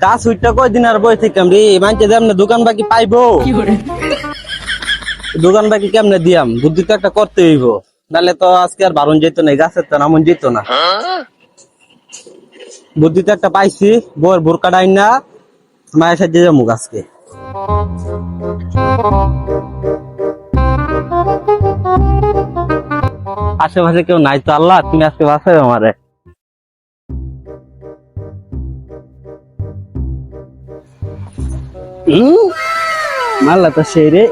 গাছ উইটা কয়দিন আর বই থেকে রে মানছে দেমনে দোকান বাকি পাইবো দোকান বাকি কেমনে দিয়াম বুদ্ধি তো একটা করতে হইব নাহলে তো আজকে আর বারণ যেত না গাছের তো নামন যেত না বুদ্ধি তো একটা পাইছি বউয়ের বোরকা ডাইন না মায়ের সাথে যাবো আজকে আশেপাশে কেউ নাই তো আল্লাহ তুমি আজকে বাঁচাবে আমারে মারলা তো সেই রে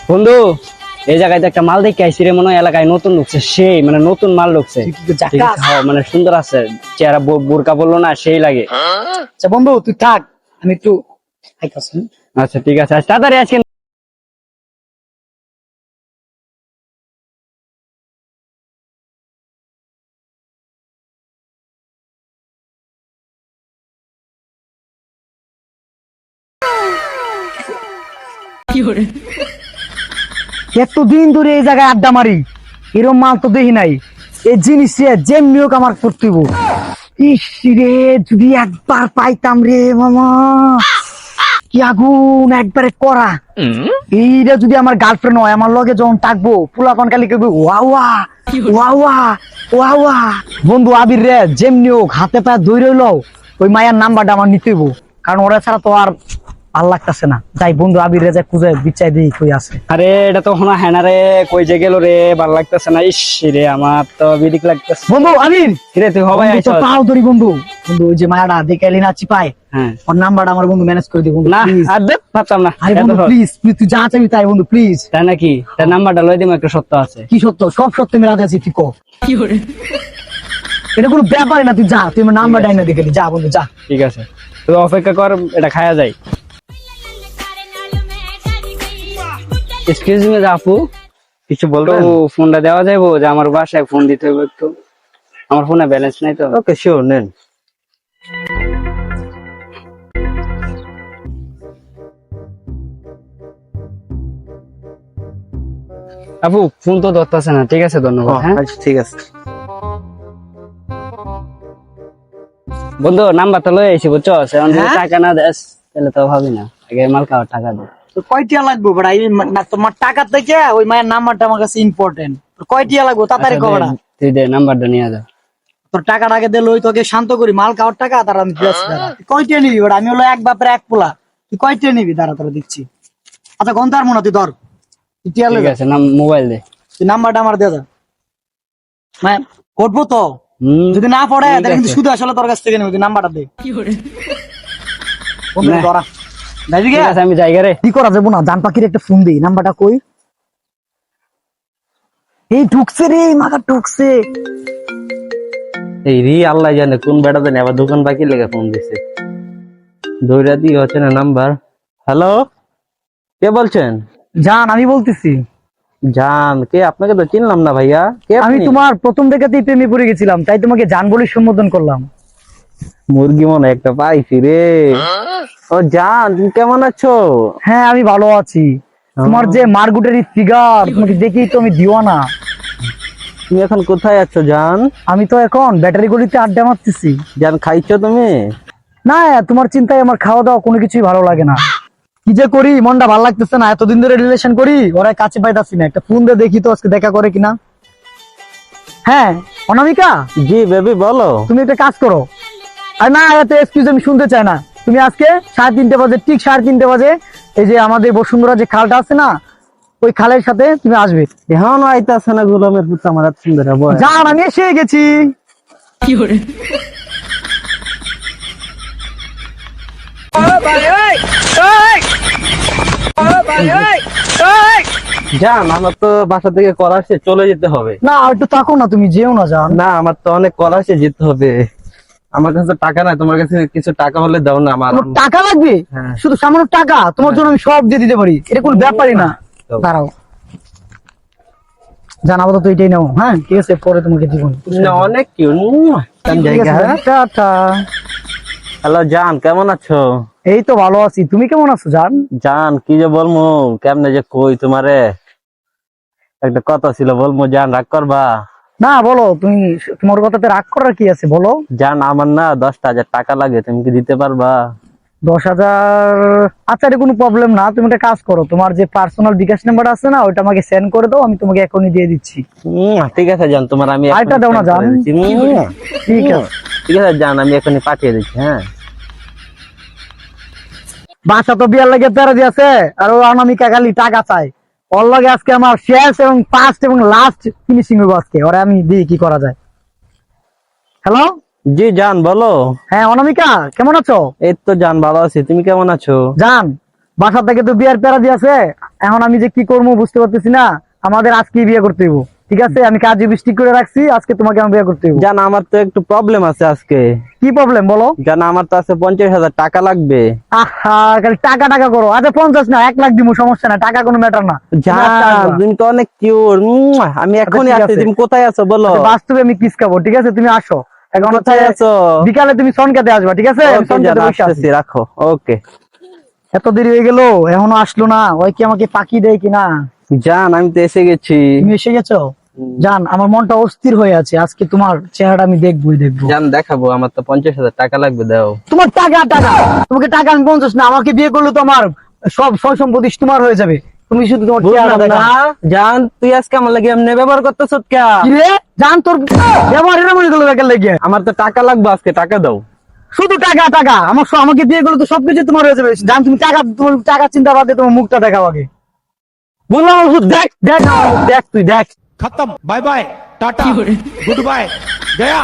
বন্ধু এই জায়গায় একটা মাল দেখে আইসি রে, মনে হয় এলাকায় নতুন ঢুকছে, সেই মানে নতুন মাল ঢুকছে, মানে সুন্দর আছে, চেহারা বোরকা বললো না সেই লাগে। আচ্ছা বন্ধু তুই থাক, আমি একটু আইতাছি। আচ্ছা ঠিক আছে, তাড়াতাড়ি আজকে এতদিন ধরে এই জায়গায় আড্ডা মারি, এরকম মাল তো দেখি নাই। এই জিনিস যেমনি হোক আমার করতে হইব। ইস রে, যদি একবার পাইতাম রে মামা, কি আগুন একবারে করা। এইটা যদি আমার গার্লফ্রেন্ড হয়, আমার লগে যখন থাকবো ফুলাপান খালি কেবো ওয়া ওয়া ওয়া ওয়া ওয়া ওয়া। বন্ধু আবির রে যেমনি হোক হাতে পায়ে ধরে লও, ওই মায়ের নাম্বারটা আমার নিতে হইব, কারণ ওরা ছাড়া তো আর ভাল লাগতেছে না। যাই বন্ধু আবির রে খুঁজে বিচাই দিই কই আছে। আরে এটা তো শোনা হ্যাঁ রে, কই যে গেল রে, ভালো লাগতেছে না। ইস রে, আমার তো বিদিক লাগতেছে। বন্ধু আবির রে তুই হবাই বন্ধু, আইছস? তো পাও ধরি বন্ধু। বন্ধু ওই যে মায়াটা দেখে এলি না চিপায়, হ্যাঁ ওর নাম্বারটা আমার বন্ধু ম্যানেজ করে দি বন্ধু, না, প্লিজ। আর দেখ পারতাম না। আরে বন্ধু প্লিজ, তুই যা চাবি তাই বন্ধু, প্লিজ। তাই নাকি? তার নাম্বারটা লই দিম, একটা সত্য আছে। কি সত্য? সব সত্য আমি রাজি আছি, তুই কো। এটা কোনো ব্যাপারই না, তুই যা, তুই আমার নাম্বারটা এনে দেখে যা বন্ধু যা। ঠিক আছে, তুই অপেক্ষা কর, এটা খায়া যায়। এক্সকিউজ মি আপু, কিছু বলবেন? তো ফোনটা দেওয়া যাইবো? যে আমার বাসায় ফোন দিতে হবে একটু, আমার ফোনে ব্যালেন্স নাই তো। ওকে শিওর, নেন। আপু ফোন তো ধরতেছে না, ঠিক আছে ধন্যবাদ। হ্যাঁ আচ্ছা ঠিক আছে। বন্ধু নাম্বারটা লই আইছি বুঝছো, এখন যদি হ্যাঁ? টাকা না দেস তাহলে তো ভাবি না, আগে মাল খাওয়ার টাকা দে। তো কয়টিয়া লাগবো বড়া? এই তোমার টাকা থেকে ওই মায়ের নাম্বারটা আমার কাছে ইম্পর্টেন্ট। কয়টিয়া লাগবো তাড়াতাড়ি আচ্ছা, কবড়া। তুই দে নাম্বারটা নিয়ে যা। তোর টাকাটা আগে দিলে ওই তোকে শান্ত করি, মাল খাওয়ার টাকা তার আমি প্লেস দাঁড়া। তুই কয়টিয়া নিবি বড়া? আমি হলো এক বাপের এক পোলা, তুই কয়টিয়া নিবি? দাঁড়া তোরা দিচ্ছি। আচ্ছা গন্তার মনে তুই ধর, তুই টিয়া ঠিক লেগে আছে, মোবাইল দে। তুই নাম্বারটা আমার দিয়ে দা। হ্যাঁ করবো তো, যদি না পড়ে ঠিক তাহলে কিন্তু আছে। শুধু আসলে তোর কাছ থেকে নেবো, তুই নাম্বারটা দে। বন্ধু, নে। ধরা যাবি ঠিক গে? আছে, আমি জায়গা রে। কি করা যাবো না, জান পাখির একটা ফোন দিই, নাম্বারটা কই? এই ঢুকছে রে, মাথা ঢুকছে। এই রি আল্লাহ জানে কোন বেটা জানে আবার দোকান বাকি লেগে ফোন দিছে। দৌড়া দিয়ে হচ্ছে না নাম্বার। হ্যালো, কে বলছেন? জান আমি বলতেছি। জান কে? আপনাকে তো চিনলাম না ভাইয়া, কে আমি আপনি? তোমার প্রথম দেখাতেই প্রেমে পড়ে গেছিলাম, তাই তোমাকে জান বলে সম্বোধন করলাম। মুরগি মনে হয় একটা পাইছি রে। ও জান, তুমি কেমন আছো? হ্যাঁ আমি ভালো আছি। তোমার যে মারগুটের ফিগার, তোমাকে দেখেই তো আমি দিওয়ানা। তুমি এখন কোথায় আছো জান? আমি তো এখন ব্যাটারি গলিতে আড্ডা মারতেছি। জান খাইছো তুমি? না, তোমার চিন্তায় আমার খাওয়া দাওয়া কোনো কিছুই ভালো লাগে না। কি যে করি, মনটা ভালো লাগতেছে না, এতদিন ধরে রিলেশন করি, ওরা কাছে পাইতাছি না। একটা ফোন দিয়ে দেখি তো আজকে দেখা করে কিনা। হ্যাঁ অনামিকা, জি বেবি বলো। তুমি একটা কাজ করো। আর না, এত এক্সকিউজ আমি শুনতে চাই না। তুমি আজকে 3:30 বাজে, ঠিক 3:30 বাজে, এই যে আমাদের বসুন্ধরা যে খালটা আছে না, ওই খালের সাথে তুমি আসবে। এখন আইতাছে না গোলামের পুত আমার এত সুন্দর বয়। জান আমি এসে গেছি। জান আমার তো বাসা থেকে কল আসছে, চলে যেতে হবে। না একটু থাকো না, তুমি যেও না জান। না আমার তো অনেক কল আসছে, যেতে হবে। আমার কাছে টাকা নাই, তোমার কাছে কিছু টাকা হলে দাও না আমার। তোমার টাকা লাগবে? হ্যাঁ। শুধু সামান্য টাকা? তোমার জন্য আমি সব দিয়ে দিতে পারি, এটা কোনো ব্যাপারই না। দাও। দাঁড়াও জানাবো তো এটাই নাও। হ্যাঁ ঠিক আছে, পরে তোমাকে দিব। না, অনেক কি জায়গা। টাটা। হ্যালো জান, কেমন আছো? এই তো ভালো আছি, তুমি কেমন আছো জান? জান কি যে বলমু, কেমনে যে কই তোমারে, একটা কথা ছিল বলমু জান, রাগ করবা? না বলো, তুমি তোমার কথাতে রাগ করার কি আছে বলো। জান আমার না 10,000 টাকা লাগে, তুমি কি দিতে পারবা? 10,000? আচ্ছা, এটা কোনো প্রবলেম না। তুমি একটা কাজ করো, তোমার যে পার্সোনাল বিকাশ নাম্বার আছে না, ওইটা আমাকে সেন্ড করে দাও, আমি তোমাকে এখনই দিয়ে দিচ্ছি। ঠিক আছে জান, তোমার আমি এখনই আরেকটা দাও না send করে জান। দিচ্ছি। ঠিক আছে, ঠিক আছে জান, আমি এখনই পাঠিয়ে দিচ্ছি। হ্যাঁ, বাসা তো বিয়ার লাগে তেরো দিয়েছে, আর ও অনামিকা খালি টাকা চাই। ওর লগে আজকে আমার শেষ এবং ফার্স্ট এবং লাস্ট ফিনিশিং হইব আজকে। ওরা আমি দিই কি করা যায়। হ্যালো, জি জান বলো। হ্যাঁ অনামিকা, কেমন আছো? এই তো জান ভালো আছি, তুমি কেমন আছো? জান, বাসা থেকে তো বিয়ার প্যারা দিয়েছে, এখন আমি যে কি করবো বুঝতে পারতেছি না। আমাদের আজকে বিয়ে করতে হইব। ঠিক আছে, আমি কাজে বৃষ্টি করে রাখছি, আজকে তোমাকে আমি বিয়ে করতে হইব। জান আমার তো একটু প্রবলেম আছে আজকে। কি প্রবলেম বলো? জান আমার তো আছে 50,000 টাকা লাগবে। আহা, খালি টাকা টাকা করো। আচ্ছা 50 না 1 লাখ দিব, সমস্যা না, টাকা কোনো ম্যাটার না। জান তুমি তো অনেক কিউর, আমি এখনই ঠিক আসছি। আছে। তুমি কোথায় আছো বলো? আচ্ছা, বাস্তবে আমি কিস খাবো। ঠিক আছে, তুমি আসো। এখন হচ্ছে কোথায় আছো? বিকালে তুমি সনকাতে আসবা। ঠিক আছে, আমি ওকে জান, সনকাতে বসে আছি। আসতেছি, রাখো। ওকে এত দেরি হয়ে গেল, এখনো আসলো না। ওই কি আমাকে পাকি দেয় কিনা? জান, আমি তো এসে গেছি। তুমি এসে গেছো? জান, আমার মনটা অস্থির হয়ে আছে। আজকে তোমার চেহারাটা আমি দেখবোই দেখবো। জান দেখাবো, আমার তো 50,000 টাকা লাগবে, দাও। তোমার টাকা টাকা, তোমাকে টাকা আমি 50 না, আমাকে বিয়ে করলে তো আমার সব সয় সম্পত্তি তোমার হয়ে যাবে। তুমি শুধু তোমার চেহারা বুঝলাম দেখা। না জান, তুই আজকে আমার লাগে এমনি ব্যবহার করতেছ কে? কি রে জান, তোর ব্যবহার এরকম হয়ে গেল বেকার লেগে। আমার তো টাকা লাগবে আজকে, টাকা দাও। শুধু টাকা টাকা, আমাকে বিয়ে করলে তো সবকিছু তোমার হয়ে যাবে। জান, তুমি টাকা, তোমার টাকা চিন্তা বাদে তোমার মুখটা দেখাও আগে। বললাম আমার মুখ দেখ, দেখ আমার মুখ, দেখ তুই দেখ। खत्म bye bye tata good bye गया